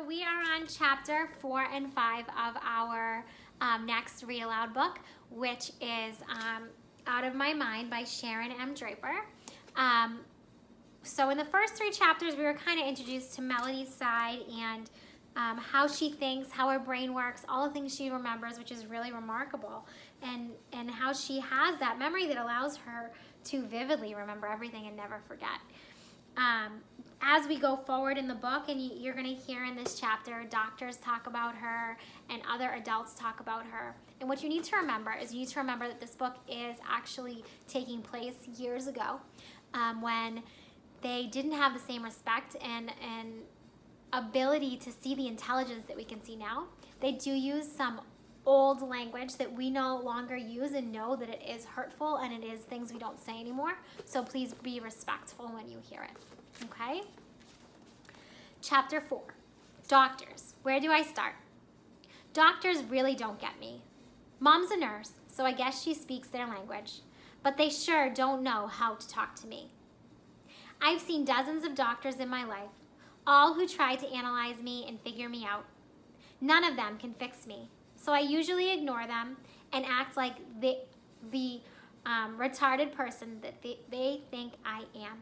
we are on chapter 4 and 5 of our next Read Aloud book, which is Out of My Mind by Sharon M. Draper. So in the first 3 chapters, we were kind of introduced to Melody's side and how she thinks, how her brain works, all the things she remembers, which is really remarkable, and how she has that memory that allows her to vividly remember everything and never forget. As we go forward in the book, and you're going to hear in this chapter, doctors talk about her and other adults talk about her. And what you need to remember is you need to remember that this book is actually taking place years ago when they didn't have the same respect and ability to see the intelligence that we can see now. They do use some old language that we no longer use and know that it is hurtful and it is things we don't say anymore. So please be respectful when you hear it. Okay? Chapter 4, Doctors. Where do I start? Doctors really don't get me. Mom's a nurse, so I guess she speaks their language, but they sure don't know how to talk to me. I've seen dozens of doctors in my life, all who try to analyze me and figure me out. None of them can fix me, so I usually ignore them and act like the retarded person that they think I am.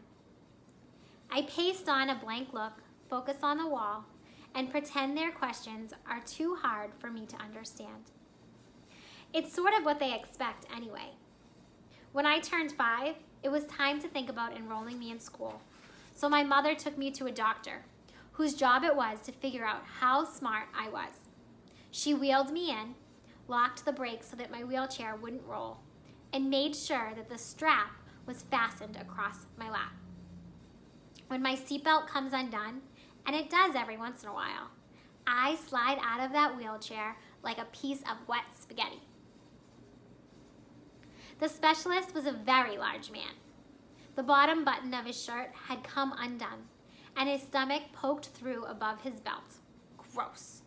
I paste on a blank look, focus on the wall, and pretend their questions are too hard for me to understand. It's sort of what they expect anyway. When I turned 5, it was time to think about enrolling me in school. So my mother took me to a doctor, whose job it was to figure out how smart I was. She wheeled me in, locked the brakes so that my wheelchair wouldn't roll, and made sure that the strap was fastened across my lap. When my seatbelt comes undone, and it does every once in a while, I slide out of that wheelchair like a piece of wet spaghetti. The specialist was a very large man. The bottom button of his shirt had come undone, and his stomach poked through above his belt. Gross.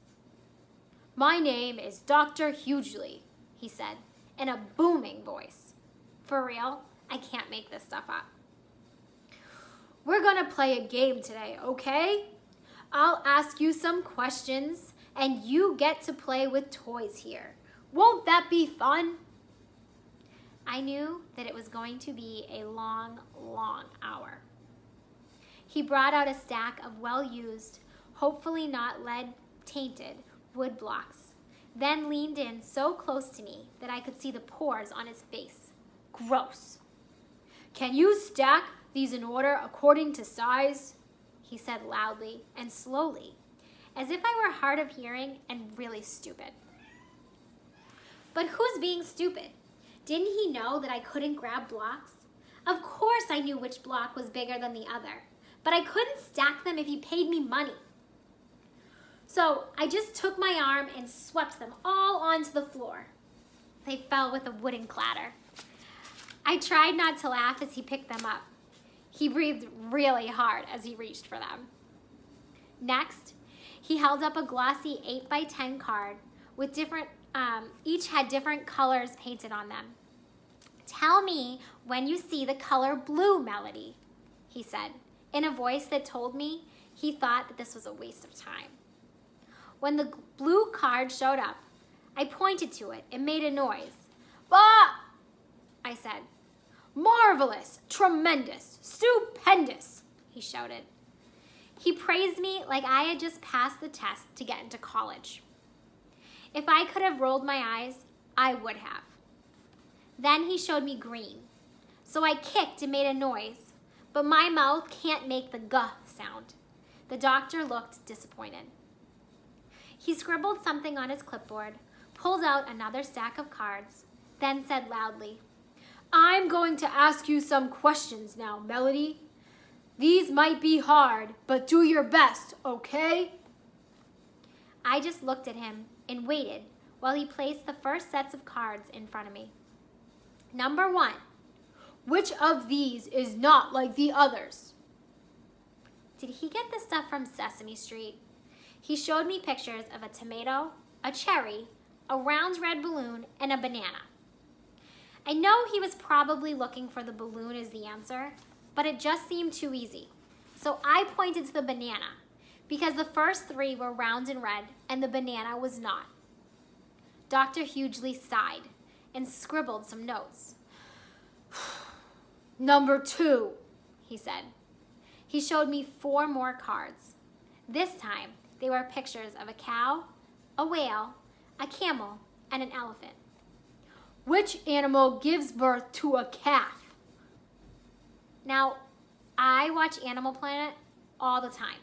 "My name is Dr. Hughley," he said, in a booming voice. For real, I can't make this stuff up. "We're gonna play a game today, okay? I'll ask you some questions, and you get to play with toys here. Won't that be fun?" I knew that it was going to be a long, long hour. He brought out a stack of well-used, hopefully not lead-tainted wood blocks, then leaned in so close to me that I could see the pores on his face. Gross. "Can you stack these in order according to size?" he said loudly and slowly, as if I were hard of hearing and really stupid. But who's being stupid? Didn't he know that I couldn't grab blocks? Of course I knew which block was bigger than the other, but I couldn't stack them if he paid me money. So I just took my arm and swept them all onto the floor. They fell with a wooden clatter. I tried not to laugh as he picked them up. He breathed really hard as he reached for them. Next, he held up a glossy 8x10 card with each had different colors painted on them. "Tell me when you see the color blue, Melody," he said, in a voice that told me he thought that this was a waste of time. When the blue card showed up, I pointed to it and made a noise. "Bah!" I said. "Marvelous, tremendous, stupendous," he shouted. He praised me like I had just passed the test to get into college. If I could have rolled my eyes, I would have. Then he showed me green. So I kicked and made a noise, but my mouth can't make the "guh" sound. The doctor looked disappointed. He scribbled something on his clipboard, pulled out another stack of cards, then said loudly, "I'm going to ask you some questions now, Melody. These might be hard, but do your best, okay?" I just looked at him and waited while he placed the first sets of cards in front of me. Number 1, which of these is not like the others? Did he get this stuff from Sesame Street? He showed me pictures of a tomato, a cherry, a round red balloon, and a banana. I know he was probably looking for the balloon as the answer, but it just seemed too easy. So I pointed to the banana because the first 3 were round and red and the banana was not. Dr. Hughley sighed and scribbled some notes. "Number 2, he said. He showed me 4 more cards. This time, they were pictures of a cow, a whale, a camel, and an elephant. "Which animal gives birth to a calf?" Now, I watch Animal Planet all the time.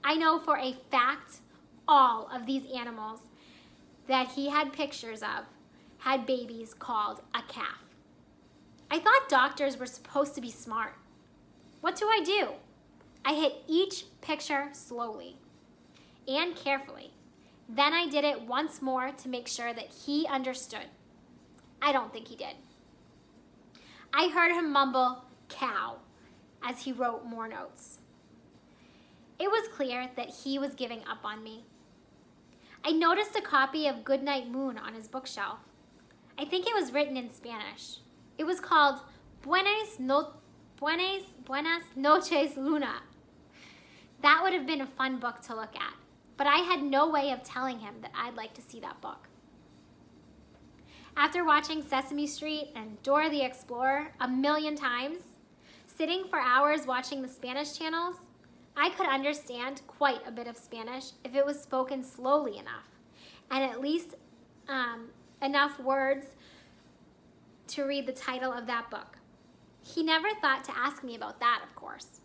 I know for a fact all of these animals that he had pictures of had babies called a calf. I thought doctors were supposed to be smart. What do? I hit each picture slowly and carefully. Then I did it once more to make sure that he understood. I don't think he did. I heard him mumble "cow" as he wrote more notes. It was clear that he was giving up on me. I noticed a copy of Goodnight Moon on his bookshelf. I think it was written in Spanish. It was called Buenas Noches, Luna. That would have been a fun book to look at, but I had no way of telling him that I'd like to see that book. After watching Sesame Street and Dora the Explorer a million times, sitting for hours watching the Spanish channels, I could understand quite a bit of Spanish if it was spoken slowly enough, and at least enough words to read the title of that book. He never thought to ask me about that, of course.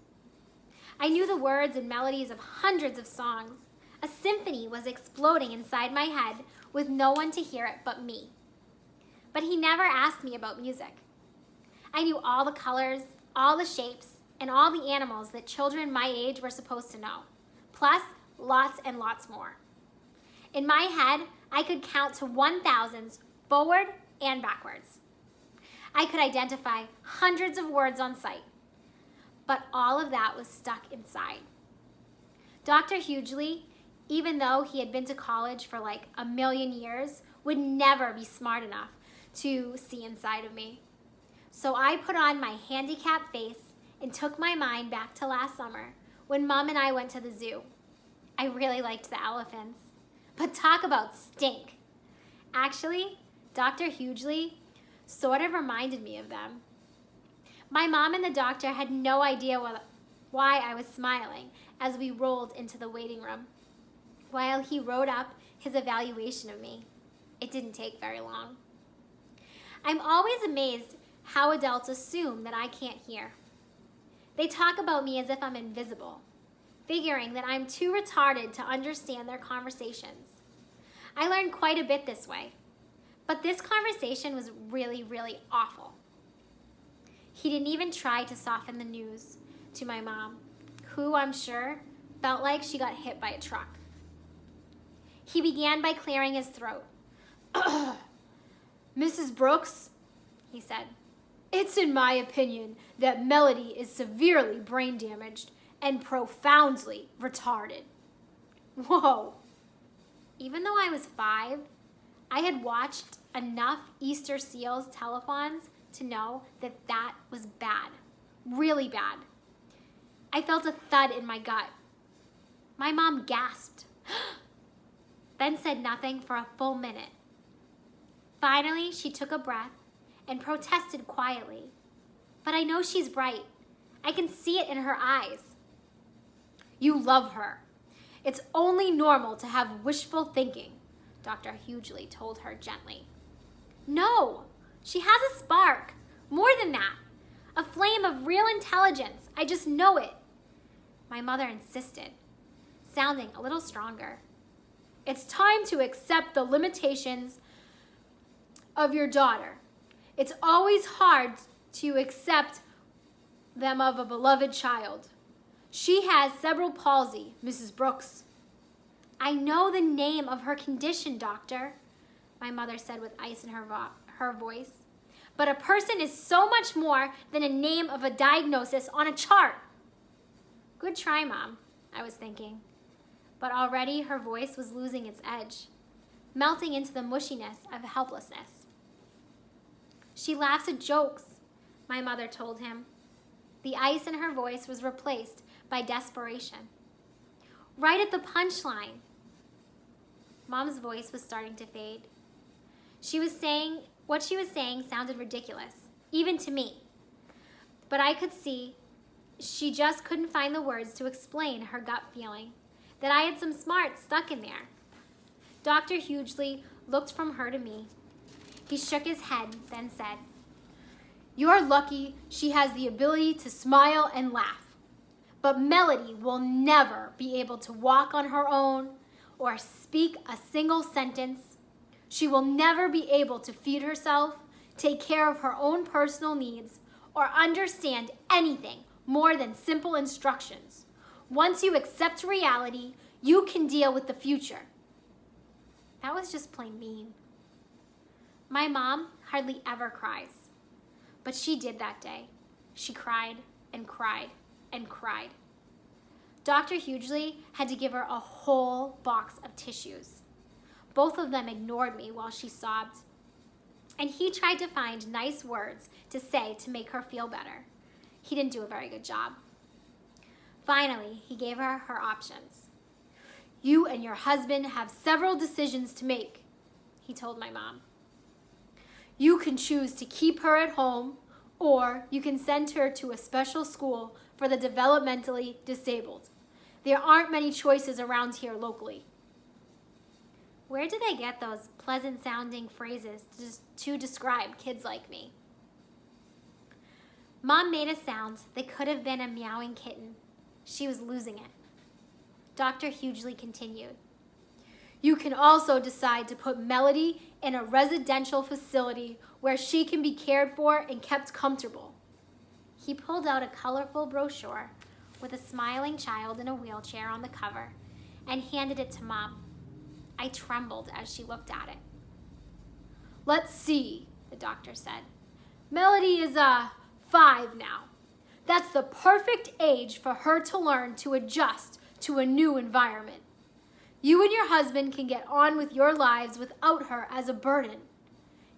I knew the words and melodies of hundreds of songs. A symphony was exploding inside my head with no one to hear it but me. But he never asked me about music. I knew all the colors, all the shapes, and all the animals that children my age were supposed to know, plus lots and lots more. In my head, I could count to 1,000s forward and backwards. I could identify hundreds of words on sight, but all of that was stuck inside. Dr. Hughley, even though he had been to college for like a million years, would never be smart enough to see inside of me. So I put on my handicapped face and took my mind back to last summer when Mom and I went to the zoo. I really liked the elephants, but talk about stink. Actually, Dr. Hughley sort of reminded me of them. My mom and the doctor had no idea why I was smiling as we rolled into the waiting room, while he wrote up his evaluation of me. It didn't take very long. I'm always amazed how adults assume that I can't hear. They talk about me as if I'm invisible, figuring that I'm too retarded to understand their conversations. I learned quite a bit this way, but this conversation was really, really awful. He didn't even try to soften the news to my mom, who I'm sure felt like she got hit by a truck. He began by clearing his throat. "Mrs. Brooks," he said, "it's in my opinion that Melody is severely brain damaged and profoundly retarded." Whoa. Even though I was 5, I had watched enough Easter Seals telethons to know that that was bad, really bad. I felt a thud in my gut. My mom gasped, then said nothing for a full minute. Finally, she took a breath and protested quietly. But I know she's bright. I can see it in her eyes. "You love her. It's only normal to have wishful thinking," Dr. Hughley told her gently. "No, she has a spark. More than that. A flame of real intelligence. I just know it," my mother insisted, sounding a little stronger. "It's time to accept the limitations of your daughter. It's always hard to accept them of a beloved child. She has cerebral palsy, Mrs. Brooks." "I know the name of her condition, doctor," my mother said with ice in her voice. "But a person is so much more than a name of a diagnosis on a chart." Good try, Mom, I was thinking. But already her voice was losing its edge, melting into the mushiness of helplessness. "She laughs at jokes," my mother told him. The ice in her voice was replaced by desperation. right at the punchline. Mom's voice was starting to fade. What she was saying sounded ridiculous, even to me. But I could see she just couldn't find the words to explain her gut feeling, that I had some smarts stuck in there. Dr. Hughley looked from her to me. He shook his head, then said, "You're lucky she has the ability to smile and laugh. But Melody will never be able to walk on her own or speak a single sentence. She will never be able to feed herself, take care of her own personal needs, or understand anything more than simple instructions. Once you accept reality, you can deal with the future." That was just plain mean. My mom hardly ever cries, but she did that day. She cried and cried and cried. Dr. Hughley had to give her a whole box of tissues. Both of them ignored me while she sobbed, and he tried to find nice words to say to make her feel better. He didn't do a very good job. Finally, he gave her her options. "You and your husband have several decisions to make," he told my mom. "You can choose to keep her at home, or you can send her to a special school for the developmentally disabled. There aren't many choices around here locally." Where do they get those pleasant-sounding phrases to describe kids like me? Mom made a sound that could have been a meowing kitten. She was losing it. Dr. Hughley continued, "You can also decide to put Melody in a residential facility where she can be cared for and kept comfortable." He pulled out a colorful brochure with a smiling child in a wheelchair on the cover and handed it to Mom. I trembled as she looked at it. "Let's see," the doctor said. "Melody is 5 now. That's the perfect age for her to learn to adjust to a new environment. You and your husband can get on with your lives without her as a burden.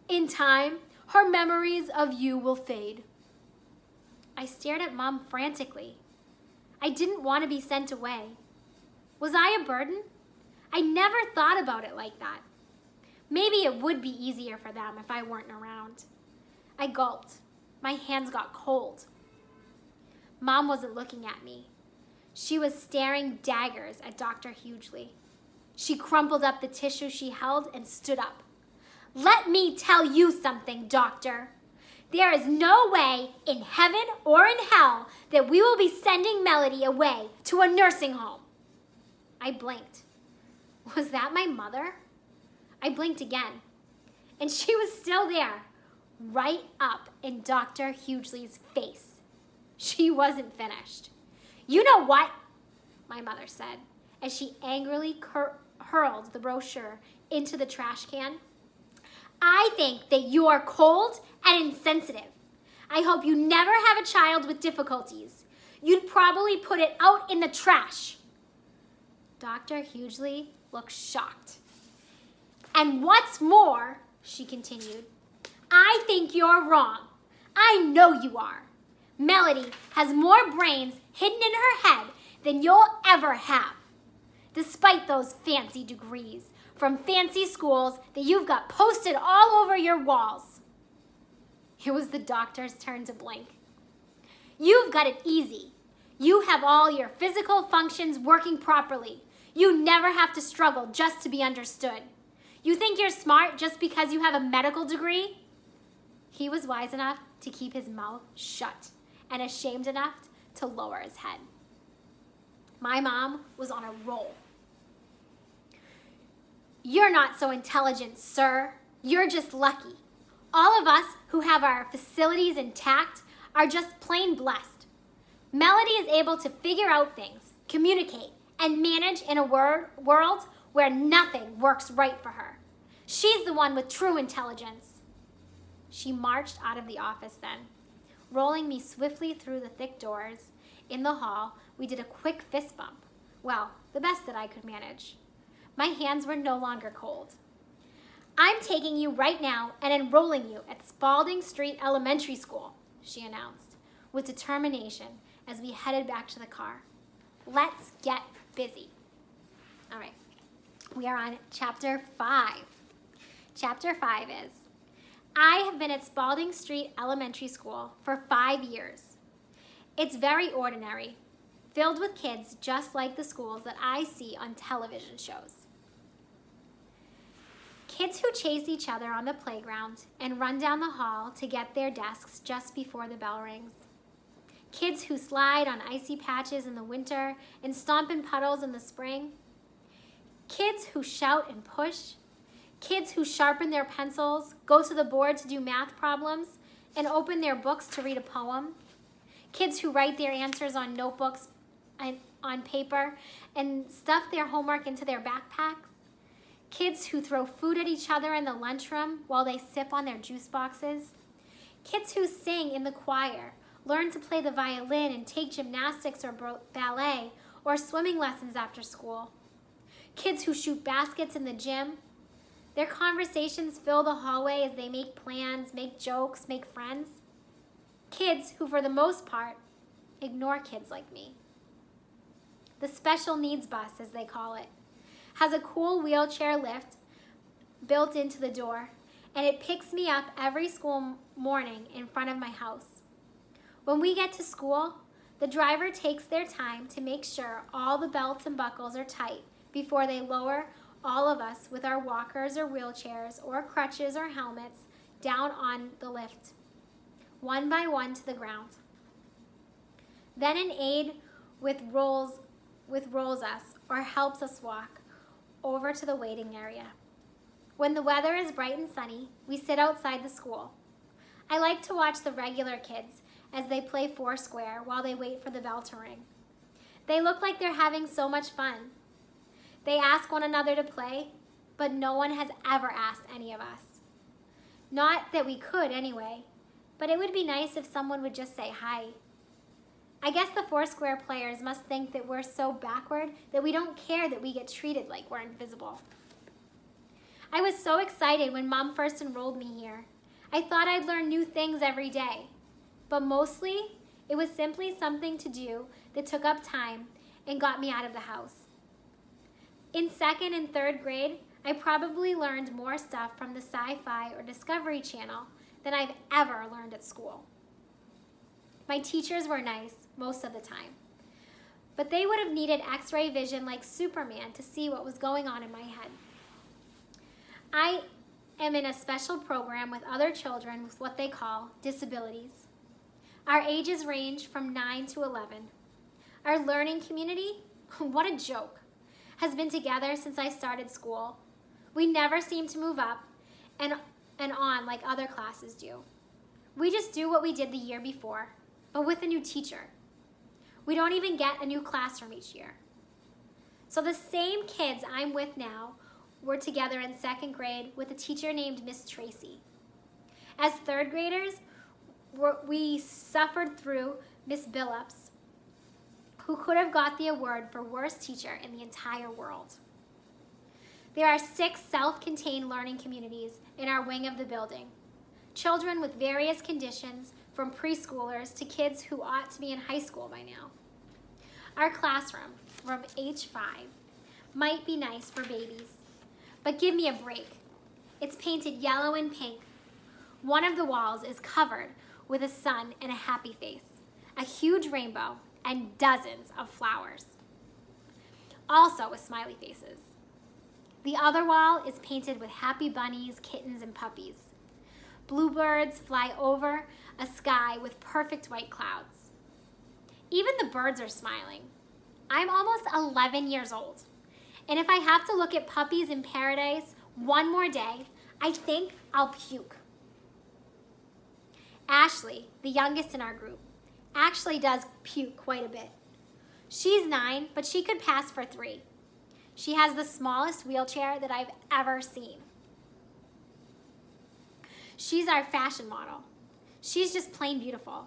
In time, her memories of you will fade." I stared at Mom frantically. I didn't want to be sent away. Was I a burden? I never thought about it like that. Maybe it would be easier for them if I weren't around. I gulped. My hands got cold. Mom wasn't looking at me. She was staring daggers at Dr. Hughley. She crumpled up the tissue she held and stood up. "Let me tell you something, doctor. There is no way in heaven or in hell that we will be sending Melody away to a nursing home." I blinked. Was that my mother? I blinked again, and she was still there, right up in Dr. Hughley's face. She wasn't finished. "You know what?" my mother said, as she angrily hurled the brochure into the trash can. "I think that you are cold and insensitive. I hope you never have a child with difficulties. You'd probably put it out in the trash." Dr. Hughley looked shocked. "And what's more," she continued, "I think you're wrong. I know you are. Melody has more brains hidden in her head than you'll ever have, despite those fancy degrees from fancy schools that you've got posted all over your walls." It was the doctor's turn to blink. "You've got it easy. You have all your physical functions working properly. You never have to struggle just to be understood. You think you're smart just because you have a medical degree?" He was wise enough to keep his mouth shut and ashamed enough to lower his head. My mom was on a roll. "You're not so intelligent, sir. You're just lucky. All of us who have our facilities intact are just plain blessed. Melody is able to figure out things, communicate, and manage in a world where nothing works right for her. She's the one with true intelligence." She marched out of the office then. Rolling me swiftly through the thick doors, in the hall, we did a quick fist bump. Well, the best that I could manage. My hands were no longer cold. "I'm taking you right now and enrolling you at Spalding Street Elementary School," she announced, with determination as we headed back to the car. "Let's get busy." All right. We are on chapter 5. Chapter 5 is, I have been at Spalding Street Elementary School for 5 years. It's very ordinary, filled with kids just like the schools that I see on television shows. Kids who chase each other on the playground and run down the hall to get their desks just before the bell rings. Kids who slide on icy patches in the winter and stomp in puddles in the spring. Kids who shout and push. Kids who sharpen their pencils, go to the board to do math problems, and open their books to read a poem. Kids who write their answers on notebooks and on paper and stuff their homework into their backpacks. Kids who throw food at each other in the lunchroom while they sip on their juice boxes. Kids who sing in the choir, learn to play the violin and take gymnastics or ballet or swimming lessons after school. Kids who shoot baskets in the gym. Their conversations fill the hallway as they make plans, make jokes, make friends. Kids who, for the most part, ignore kids like me. The special needs bus, as they call it, has a cool wheelchair lift built into the door, and it picks me up every school morning in front of my house. When we get to school, the driver takes their time to make sure all the belts and buckles are tight before they lower all of us with our walkers or wheelchairs or crutches or helmets down on the lift, one by one to the ground. Then an aide rolls us or helps us walk over to the waiting area. When the weather is bright and sunny, we sit outside the school. I like to watch the regular kids as they play Foursquare while they wait for the bell to ring. They look like they're having so much fun. They ask one another to play, but no one has ever asked any of us. Not that we could anyway, but it would be nice if someone would just say hi. I guess the Foursquare players must think that we're so backward that we don't care that we get treated like we're invisible. I was so excited when Mom first enrolled me here. I thought I'd learn new things every day, but mostly it was simply something to do that took up time and got me out of the house. In 2nd and 3rd grade, I probably learned more stuff from the Sci-Fi or Discovery Channel than I've ever learned at school. My teachers were nice most of the time, but they would have needed X-ray vision like Superman to see what was going on in my head. I am in a special program with other children with what they call disabilities. Our ages range from 9 to 11. Our learning community, what a joke, has been together since I started school. We never seem to move up and on like other classes do. We just do what we did the year before, but with a new teacher. We don't even get a new classroom each year. So the same kids I'm with now were together in 2nd grade with a teacher named Miss Tracy. As 3rd graders, we suffered through Miss Billups, who could have got the award for worst teacher in the entire world. There are 6 self-contained learning communities in our wing of the building. Children with various conditions, from preschoolers to kids who ought to be in high school by now. Our classroom, room H5, might be nice for babies, but give me a break. It's painted yellow and pink. One of the walls is covered with a sun and a happy face, a huge rainbow, and dozens of flowers, also with smiley faces. The other wall is painted with happy bunnies, kittens, and puppies. Bluebirds fly over a sky with perfect white clouds. Even the birds are smiling. I'm almost 11 years old, and if I have to look at puppies in paradise one more day, I think I'll puke. Ashley, the youngest in our group, actually does puke quite a bit. She's 9, but she could pass for 3. She has the smallest wheelchair that I've ever seen. She's our fashion model. She's just plain beautiful.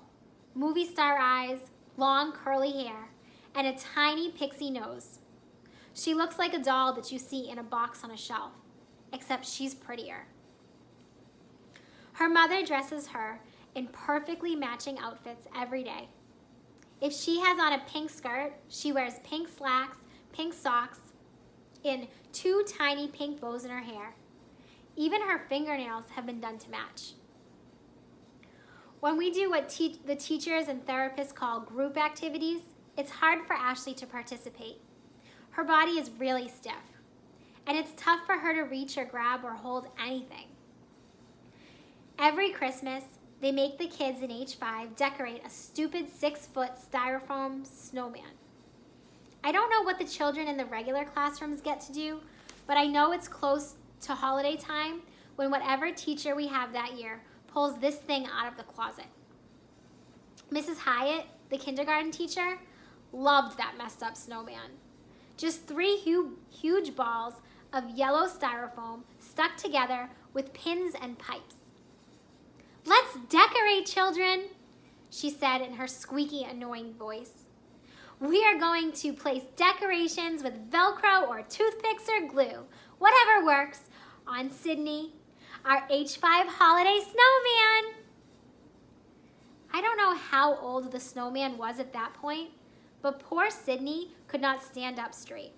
Movie star eyes, long curly hair, and a tiny pixie nose. She looks like a doll that you see in a box on a shelf, except she's prettier. Her mother dresses her in perfectly matching outfits every day. If she has on a pink skirt, she wears pink slacks, pink socks, in 2 tiny pink bows in her hair. Even her fingernails have been done to match. When we do what the teachers and therapists call group activities, it's hard for Ashley to participate. Her body is really stiff, and it's tough for her to reach or grab or hold anything. Every Christmas, they make the kids in H5 decorate a stupid 6-foot styrofoam snowman. I don't know what the children in the regular classrooms get to do, but I know it's close to holiday time when whatever teacher we have that year pulls this thing out of the closet. Mrs. Hyatt, the kindergarten teacher, loved that messed up snowman. Just 3 huge balls of yellow styrofoam stuck together with pins and pipes. "Let's decorate, children," she said in her squeaky, annoying voice. "We are going to place decorations with Velcro or toothpicks or glue, whatever works, on Sydney, our H5 holiday snowman." I don't know how old the snowman was at that point, but poor Sydney could not stand up straight.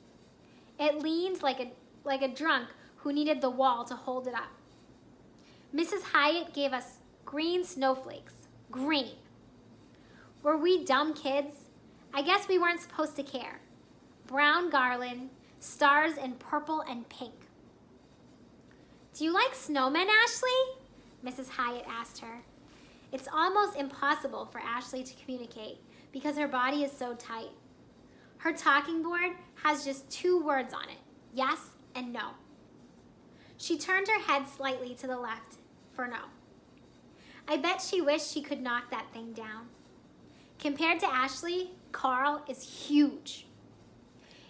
It leaned like a drunk who needed the wall to hold it up. Mrs. Hyatt gave us green snowflakes. Green. Were we dumb kids? I guess we weren't supposed to care. Brown garland, stars in purple and pink. "Do you like snowmen, Ashley?" Mrs. Hyatt asked her. It's almost impossible for Ashley to communicate because her body is so tight. Her talking board has just 2 words on it, yes and no. She turned her head slightly to the left for no. I bet she wished she could knock that thing down. Compared to Ashley, Carl is huge.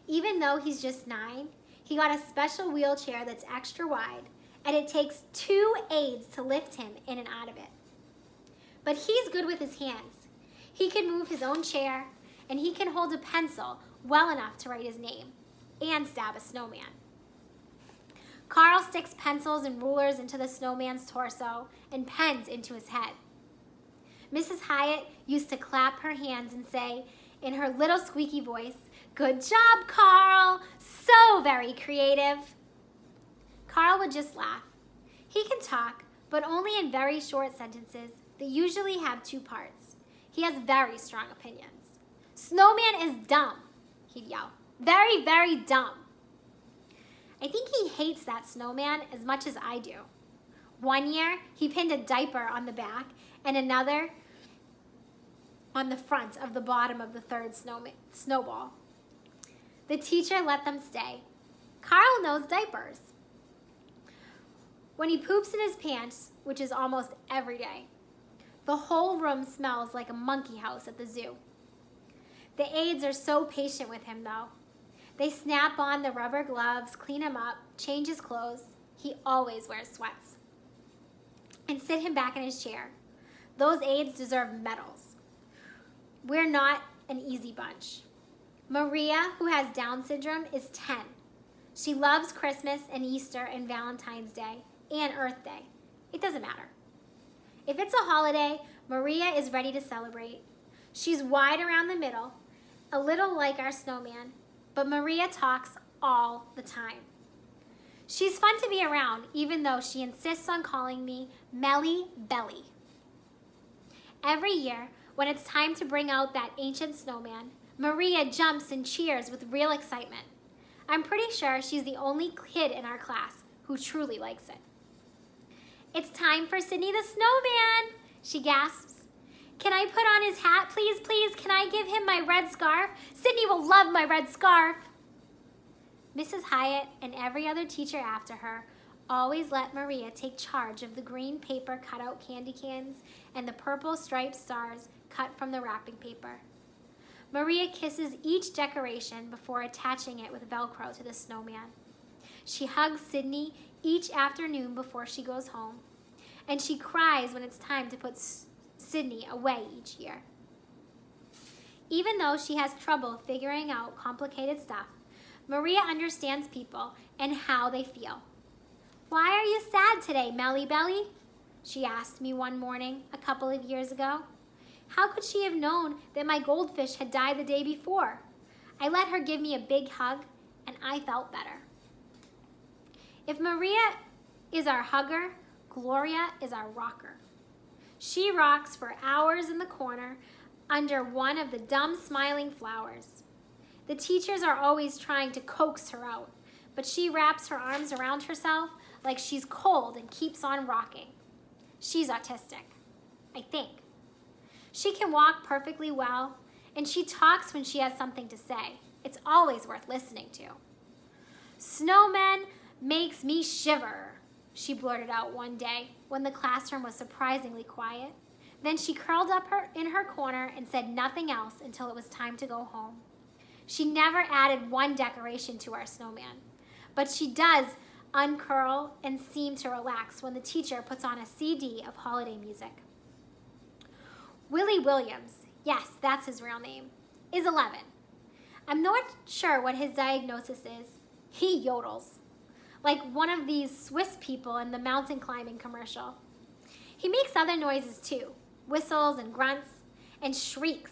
Even though he's just 9, he got a special wheelchair that's extra wide, and it takes 2 aides to lift him in and out of it. But he's good with his hands. He can move his own chair, and he can hold a pencil well enough to write his name and stab a snowman. Carl sticks pencils and rulers into the snowman's torso and pens into his head. Mrs. Hyatt used to clap her hands and say, in her little squeaky voice, "Good job, Carl! So very creative." Carl would just laugh. He can talk, but only in very short sentences that usually have 2 parts. He has very strong opinions. "Snowman is dumb," he'd yell. "Very, very dumb." I think he hates that snowman as much as I do. One year, he pinned a diaper on the back and another on the front of the bottom of the 3rd snowball. The teacher let them stay. Carl knows diapers. When he poops in his pants, which is almost every day, the whole room smells like a monkey house at the zoo. The aides are so patient with him, though. They snap on the rubber gloves, clean him up, change his clothes. He always wears sweats. And sit him back in his chair. Those aides deserve medals. We're not an easy bunch. Maria, who has Down syndrome, is 10. She loves Christmas and Easter and Valentine's Day and Earth Day. It doesn't matter. If it's a holiday, Maria is ready to celebrate. She's wide around the middle, a little like our snowman, but Maria talks all the time. She's fun to be around, even though she insists on calling me Melly Belly. Every year, when it's time to bring out that ancient snowman, Maria jumps and cheers with real excitement. I'm pretty sure she's the only kid in our class who truly likes it. "It's time for Sydney the snowman," she gasps. "Can I put on his hat, please, please? Can I give him my red scarf? Sydney will love my red scarf." Mrs. Hyatt and every other teacher after her always let Maria take charge of the green paper cutout candy cans and the purple striped stars cut from the wrapping paper. Maria kisses each decoration before attaching it with Velcro to the snowman. She hugs Sydney each afternoon before she goes home, and she cries when it's time to put Sydney away each year. Even though she has trouble figuring out complicated stuff, Maria understands people and how they feel. "Why are you sad today, Melly Belly?" she asked me one morning a couple of years ago. How could she have known that my goldfish had died the day before? I let her give me a big hug, and I felt better. If Maria is our hugger, Gloria is our rocker. She rocks for hours in the corner under one of the dumb smiling flowers. The teachers are always trying to coax her out, but she wraps her arms around herself like she's cold and keeps on rocking. She's autistic, I think. She can walk perfectly well, and she talks when she has something to say. It's always worth listening to. "Snowman makes me shiver," she blurted out one day when the classroom was surprisingly quiet. Then she curled up in her corner and said nothing else until it was time to go home. She never added one decoration to our snowman, but she does uncurl and seem to relax when the teacher puts on a CD of holiday music. Willie Williams, yes, that's his real name, is 11. I'm not sure what his diagnosis is. He yodels, like one of these Swiss people in the mountain climbing commercial. He makes other noises too, whistles and grunts and shrieks.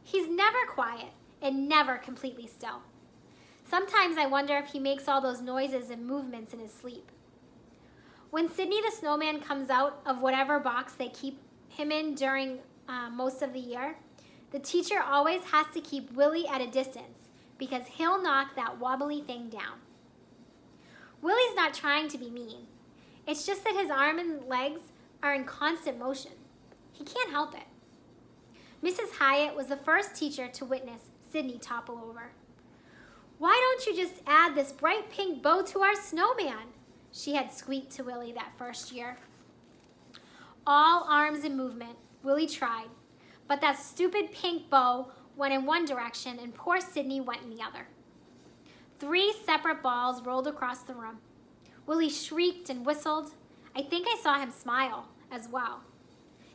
He's never quiet and never completely still. Sometimes I wonder if he makes all those noises and movements in his sleep. When Sydney the snowman comes out of whatever box they keep him in during most of the year, the teacher always has to keep Willie at a distance because he'll knock that wobbly thing down. Willie's not trying to be mean. It's just that his arm and legs are in constant motion. He can't help it. Mrs. Hyatt was the first teacher to witness Sydney topple over. "Why don't you just add this bright pink bow to our snowman?" she had squeaked to Willie that first year. All arms in movement, Willie tried, but that stupid pink bow went in one direction and poor Sydney went in the other. 3 separate balls rolled across the room. Willie shrieked and whistled. I think I saw him smile as well.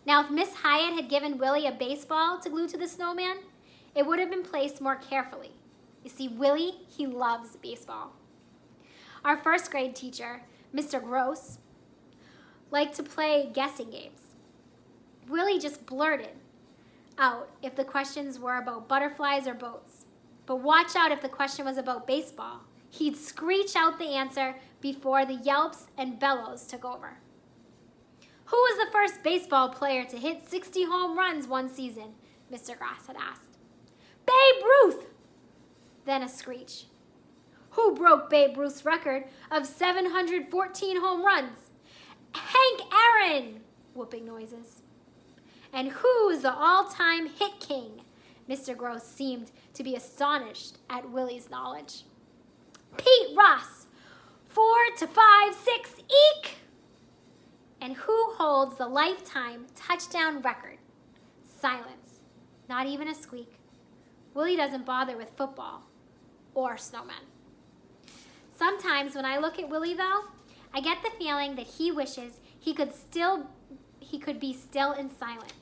Now, if Miss Hyatt had given Willie a baseball to glue to the snowman, it would have been placed more carefully. You see, Willie, he loves baseball. Our first grade teacher, Mr. Gross, liked to play guessing games. Willie just blurted out if the questions were about butterflies or boats. But watch out if the question was about baseball. He'd screech out the answer before the yelps and bellows took over. "Who was the first baseball player to hit 60 home runs one season?" Mr. Gross had asked. "Babe Ruth!" Then a screech. "Who broke Babe Ruth's record of 714 home runs?" "Hank Aaron!" Whooping noises. "And who's the all-time hit king?" Mr. Gross seemed to be astonished at Willie's knowledge. "Pete Ross! 4 to 5, 6, eek!" "And who holds the lifetime touchdown record?" Silence. Not even a squeak. Willie doesn't bother with football or snowmen. Sometimes when I look at Willie, though, I get the feeling that he wishes he could be still and silent.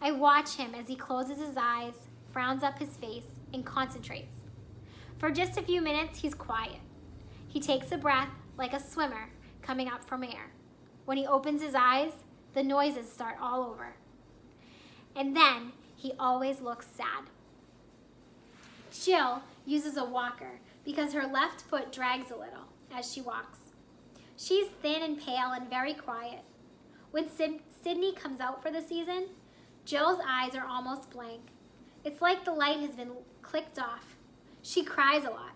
I watch him as he closes his eyes, frowns up his face, and concentrates. For just a few minutes, he's quiet. He takes a breath like a swimmer coming up from air. When he opens his eyes, the noises start all over. And then he always looks sad. Jill uses a walker because her left foot drags a little as she walks. She's thin and pale and very quiet. When Sydney comes out for the season, Jill's eyes are almost blank. It's like the light has been clicked off. She cries a lot.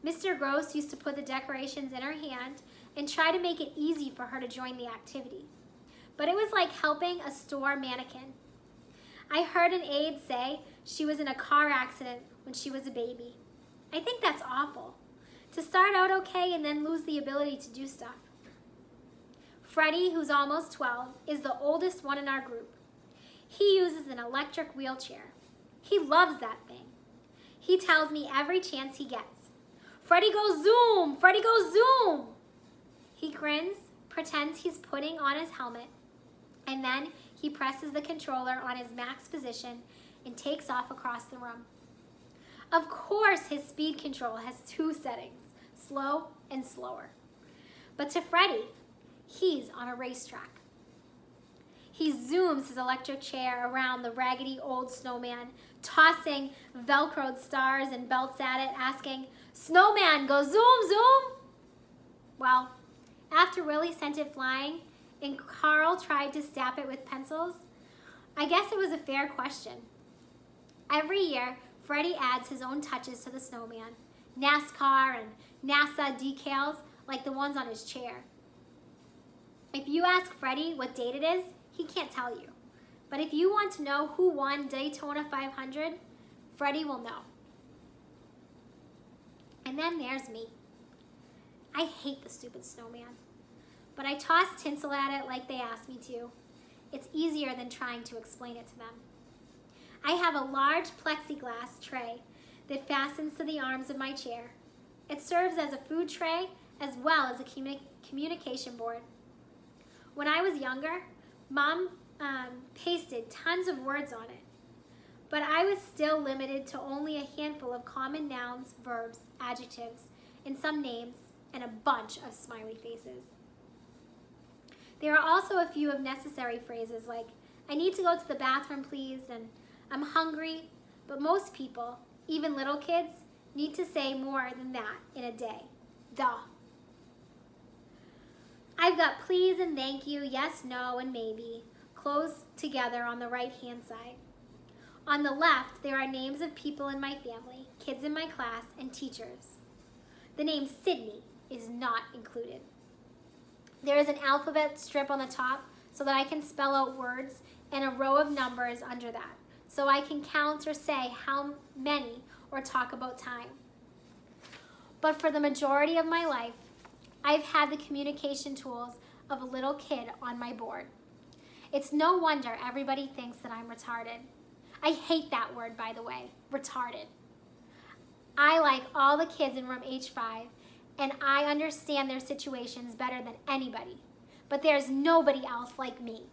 Mr. Gross used to put the decorations in her hand and try to make it easy for her to join the activity. But it was like helping a store mannequin. I heard an aide say she was in a car accident when she was a baby. I think that's awful. To start out okay and then lose the ability to do stuff. Freddie, who's almost 12, is the oldest one in our group. He uses an electric wheelchair. He loves that thing. He tells me every chance he gets, "Freddie goes zoom! Freddie goes zoom!" He grins, pretends he's putting on his helmet, and then he presses the controller on his max position and takes off across the room. Of course, his speed control has 2 settings, slow and slower. But to Freddie, he's on a racetrack. He zooms his electric chair around the raggedy old snowman, tossing Velcroed stars and belts at it, asking, Snowman, go zoom, zoom. Well, after Willie sent it flying and Carl tried to stamp it with pencils, I guess it was a fair question. Every year, Freddie adds his own touches to the snowman. NASCAR and NASA decals like the ones on his chair. If you ask Freddie what date it is, he can't tell you. But if you want to know who won Daytona 500, Freddie will know. And then there's me. I hate the stupid snowman, but I toss tinsel at it like they asked me to. It's easier than trying to explain it to them. I have a large plexiglass tray that fastens to the arms of my chair. It serves as a food tray as well as a communication board. When I was younger, Mom pasted tons of words on it, but I was still limited to only a handful of common nouns, verbs, adjectives, and some names, and a bunch of smiley faces. There are also a few of necessary phrases like, I need to go to the bathroom, please, and I'm hungry, but most people, even little kids, need to say more than that in a day. Duh. I've got please and thank you, yes, no, and maybe, close together on the right-hand side. On the left, there are names of people in my family, kids in my class, and teachers. The name Sydney is not included. There is an alphabet strip on the top so that I can spell out words and a row of numbers under that, so I can count or say how many or talk about time. But for the majority of my life, I've had the communication tools of a little kid on my board. It's no wonder everybody thinks that I'm retarded. I hate that word, by the way, retarded. I like all the kids in room H5, and I understand their situations better than anybody, but there's nobody else like me.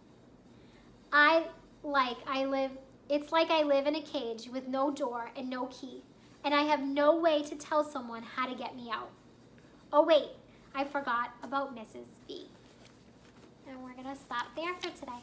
It's like I live in a cage with no door and no key, and I have no way to tell someone how to get me out. Oh wait, I forgot about Mrs. B. And we're gonna stop there for today.